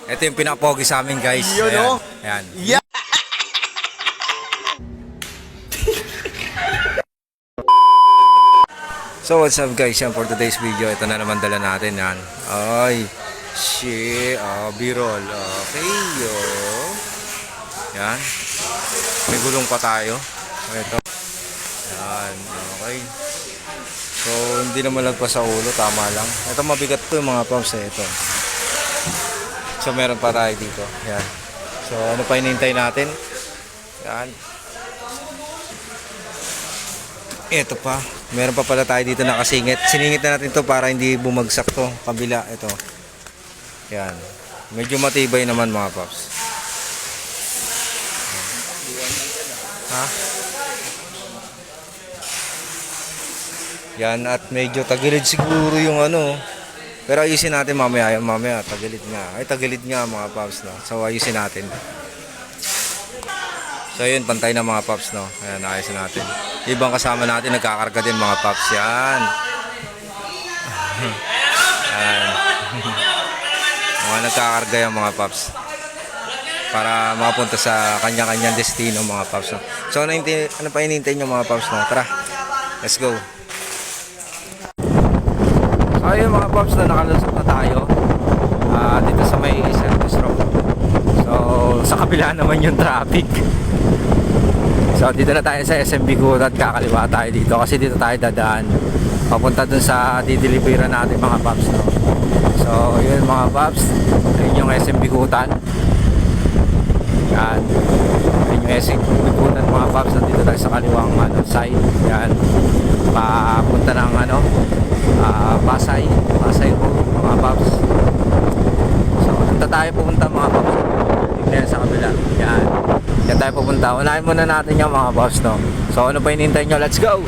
Ito yung pinapogi sa amin, guys. Yun, Ayan. oh. Ayan. Yeah. So what's up, guys? Yan for today's video. Ito na naman dala natin. Yan. Ay. Shit. B-roll. Okay. Yan. May gulong pa tayo. Ito. Yan. Okay. So hindi naman lagpas sa ulo. Tama lang. Ito mabigat to yung mga pumps. Ito. So meron pa tayo dito. Yan. So ano pa hinihintay natin? Yan. Ito pa. Meron pa pala tayo dito nakasingit. Siningit na natin to para hindi bumagsak to. Kabila. Ito. Yan. Medyo matibay naman mga paps. Ha? Yan. At medyo tagilid siguro yung ano. Pero ayusin natin mamaya. Mamaya. Tagilid nga. Ay tagilid nga mga paps. No? So ayusin natin. So yun, pantay na mga paps, no? Ayan, ayusin natin. Ibang kasama natin, nagkakarga din mga paps. Yan. Ayan. Mga nagkakarga yung mga paps. Para makapunta sa kanya-kanyang destino mga paps, no? So ano pa hinihintay nyo mga paps, no? Tara, let's go. So ayun mga paps, na nakalusot na tayo. Dito sa may service road. So sa kabila naman yung traffic. So dito na tayo sa SM Bigot at kakaliwa tayo dito kasi dito tayo dadaan papunta dun sa dideliveran natin mga paps, no? So yun mga paps, yun yung SM Bigutan. Yan, yun yung SM Bigutan mga paps. Dito tayo sa kaliwang side. Yan, papunta ng Pasay Road mga paps. So punta tayo pupunta mga paps. Tignan sa kabila. Yan. Yan tayo pupunta. Unahin muna natin yung mga boss, no? So ano pa hinihintay nyo? Let's go!